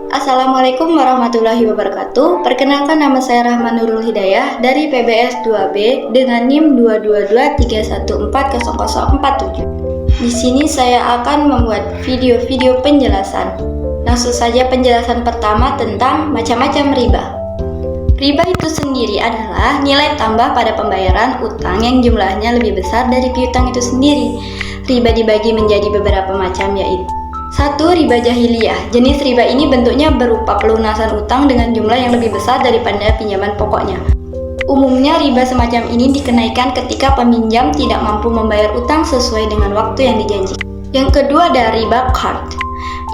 Assalamualaikum warahmatullahi wabarakatuh. Perkenalkan, nama saya Rahman Nurul Hidayah dari PBS 2B dengan NIM 22231400047. Di sini saya akan membuat video-video penjelasan. Langsung saja penjelasan pertama tentang macam-macam riba. Riba itu sendiri adalah nilai tambah pada pembayaran utang yang jumlahnya lebih besar dari piutang itu sendiri. Riba dibagi menjadi beberapa macam, yaitu 1. Riba jahiliyah. Jenis riba ini bentuknya berupa pelunasan utang dengan jumlah yang lebih besar daripada pinjaman pokoknya. Umumnya riba semacam ini dikenaikan ketika peminjam tidak mampu membayar utang sesuai dengan waktu yang dijanjikan. Yang kedua ada riba qard.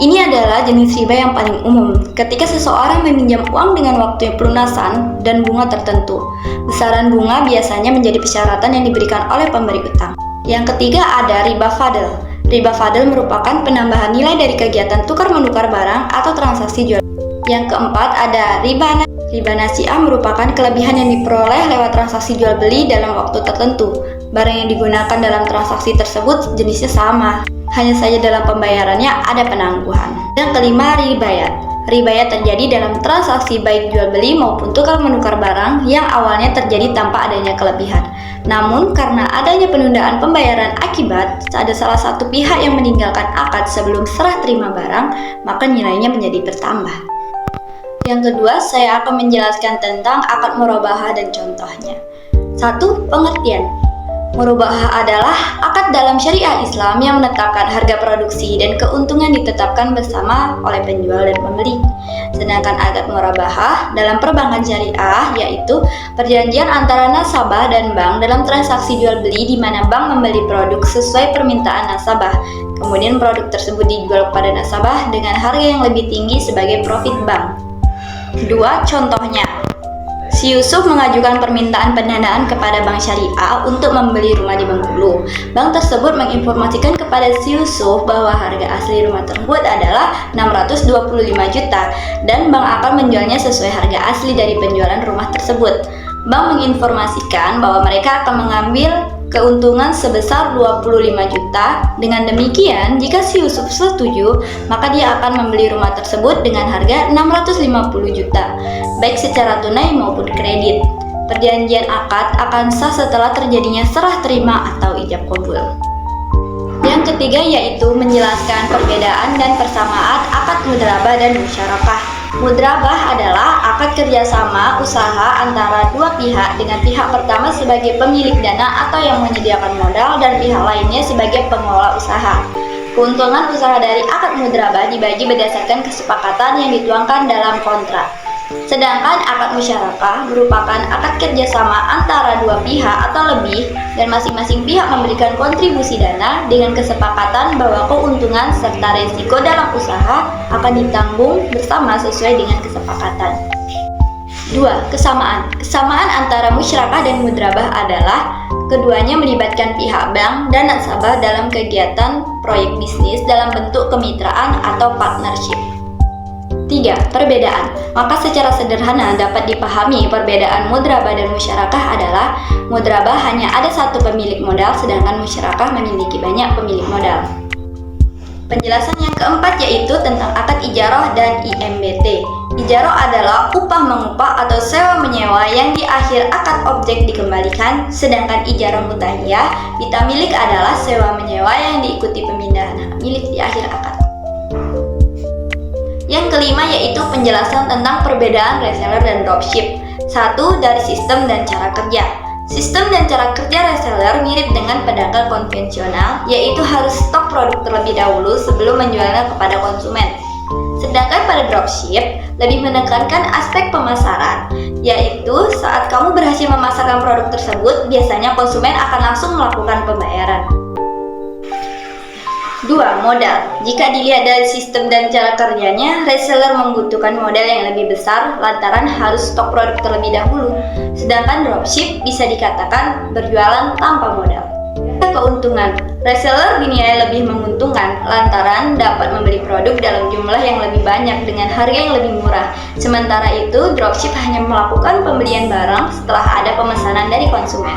Ini adalah jenis riba yang paling umum ketika seseorang meminjam uang dengan waktu pelunasan dan bunga tertentu. Besaran bunga biasanya menjadi persyaratan yang diberikan oleh pemberi utang. Yang ketiga ada riba fadl. Riba fadl merupakan penambahan nilai dari kegiatan tukar-menukar barang atau transaksi jual. Yang keempat ada riba nasi'ah. Riba nasi'ah merupakan kelebihan yang diperoleh lewat transaksi jual beli dalam waktu tertentu. Barang yang digunakan dalam transaksi tersebut jenisnya sama, hanya saja dalam pembayarannya ada penangguhan. Yang kelima, ribayat. Ribayat terjadi dalam transaksi baik jual beli maupun tukar-menukar barang yang awalnya terjadi tanpa adanya kelebihan. Namun, karena adanya penundaan pembayaran akibat ada salah satu pihak yang meninggalkan akad sebelum serah terima barang, maka nilainya menjadi bertambah. Yang kedua, saya akan menjelaskan tentang akad murabahah dan contohnya. 1. Pengertian. Murabahah adalah akad dalam syariah Islam yang menetapkan harga produksi dan keuntungan ditetapkan bersama oleh penjual dan pembeli. Sedangkan akad murabahah dalam perbankan syariah yaitu perjanjian antara nasabah dan bank dalam transaksi jual beli di mana bank membeli produk sesuai permintaan nasabah. Kemudian produk tersebut dijual kepada nasabah dengan harga yang lebih tinggi sebagai profit bank. 2. Contohnya. Si Yusuf mengajukan permintaan pendanaan kepada Bank Syariah untuk membeli rumah di Bengkulu. Bank tersebut menginformasikan kepada si Yusuf bahwa harga asli rumah tersebut adalah 625 juta dan bank akan menjualnya sesuai harga asli dari penjualan rumah tersebut. Bank menginformasikan bahwa mereka akan mengambil keuntungan sebesar 25 juta. Dengan demikian, jika si Yusuf setuju, maka dia akan membeli rumah tersebut dengan harga 650 juta, baik secara tunai maupun kredit. Perjanjian akad akan sah setelah terjadinya serah terima atau ijab qabul. Yang ketiga yaitu menjelaskan perbedaan dan persamaan akad mudrabah dan musyarakah. Mudrabah adalah akad kerjasama usaha antara dua pihak dengan pihak pertama sebagai pemilik dana atau yang menyediakan modal dan pihak lainnya sebagai pengelola usaha. Keuntungan usaha dari akad mudrabah dibagi berdasarkan kesepakatan yang dituangkan dalam kontrak. Sedangkan akad musyarakah merupakan akad kerjasama antara dua pihak atau lebih dan masing-masing pihak memberikan kontribusi dana dengan kesepakatan bahwa keuntungan serta resiko dalam usaha akan ditanggung bersama sesuai dengan kesepakatan. 2. Kesamaan. Kesamaan antara musyarakah dan mudrabah adalah keduanya melibatkan pihak bank dan nasabah dalam kegiatan proyek bisnis dalam bentuk kemitraan atau partnership. 3. Perbedaan. Maka secara sederhana dapat dipahami perbedaan mudrabah dan musyarakah adalah mudrabah hanya ada satu pemilik modal sedangkan musyarakah memiliki banyak pemilik modal. Penjelasan yang keempat yaitu tentang akad ijarah dan IMBT. Ijarah adalah upah mengupah atau sewa menyewa yang di akhir akad objek dikembalikan, sedangkan ijarah mutahiyah pita milik adalah sewa menyewa yang diikuti pemindahan hak milik di akhir akad. Yang kelima yaitu penjelasan tentang perbedaan reseller dan dropship. 1. Dari sistem dan cara kerja. Sistem dan cara kerja reseller mirip dengan pedagang konvensional, yaitu harus stok produk terlebih dahulu sebelum menjualnya kepada konsumen. Sedangkan pada dropship lebih menekankan aspek pemasaran, yaitu saat kamu berhasil memasarkan produk tersebut, biasanya konsumen akan langsung melakukan pembayaran. 2. Modal. Jika dilihat dari sistem dan cara kerjanya, reseller membutuhkan modal yang lebih besar lantaran harus stok produk terlebih dahulu. Sedangkan dropship bisa dikatakan berjualan tanpa modal. Keuntungan. Reseller dinilai lebih menguntungkan lantaran dapat membeli produk dalam jumlah yang lebih banyak dengan harga yang lebih murah. Sementara itu, dropship hanya melakukan pembelian barang setelah ada pemesanan dari konsumen.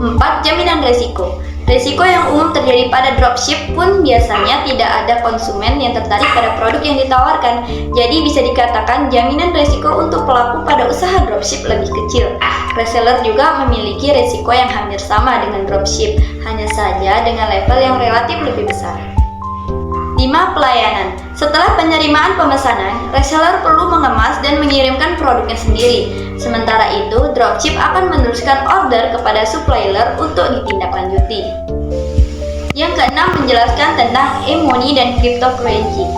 4. Jaminan resiko. Risiko yang umum terjadi pada dropship pun biasanya tidak ada konsumen yang tertarik pada produk yang ditawarkan. Jadi bisa dikatakan jaminan risiko untuk pelaku pada usaha dropship lebih kecil. Reseller juga memiliki risiko yang hampir sama dengan dropship, hanya saja dengan level yang relatif lebih besar. 5. Pelayanan. Setelah penerimaan pemesanan, reseller perlu mengemas dan mengirimkan produknya sendiri. Sementara itu, dropship akan meneruskan order kepada supplier untuk ditindaklanjuti. Yang keenam, menjelaskan tentang e-money dan cryptocurrency.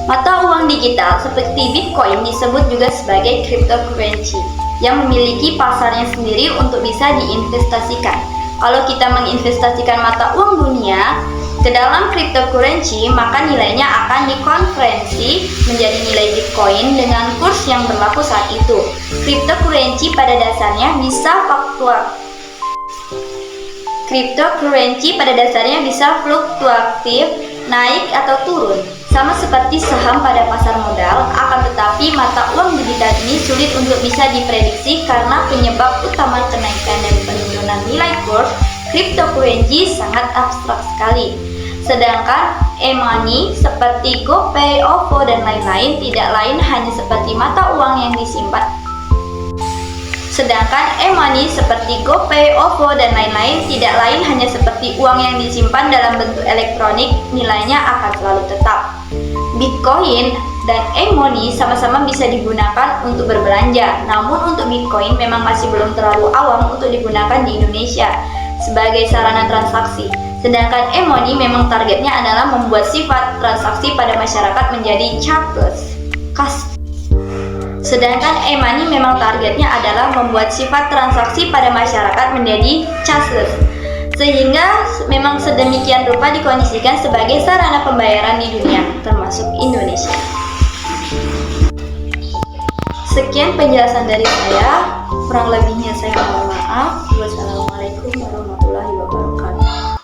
Mata uang digital seperti Bitcoin disebut juga sebagai cryptocurrency, yang memiliki pasarnya sendiri untuk bisa diinvestasikan. Kalau kita menginvestasikan mata uang dunia ke dalam cryptocurrency, maka nilainya akan dikonversi menjadi nilai Bitcoin dengan kurs yang berlaku saat itu. Cryptocurrency pada dasarnya bisa fluktuatif, naik atau turun, sama seperti saham pada pasar modal. Akan tetapi mata uang digital ini sulit untuk bisa diprediksi karena penyebab utama kenaikan dan penurunan nilai kurs cryptocurrency sangat abstrak sekali. Sedangkan e-money seperti GoPay, OVO, dan lain-lain tidak lain hanya seperti mata uang yang disimpan. uang yang disimpan dalam bentuk elektronik, nilainya akan selalu tetap. Bitcoin dan e-money sama-sama bisa digunakan untuk berbelanja, namun untuk Bitcoin memang masih belum terlalu awam untuk digunakan di Indonesia sebagai sarana transaksi. Sedangkan e-money memang targetnya adalah membuat sifat transaksi pada masyarakat menjadi cashless. Sehingga memang sedemikian rupa dikondisikan sebagai sarana pembayaran di dunia, termasuk Indonesia. Sekian penjelasan dari saya, kurang lebihnya saya mohon maaf.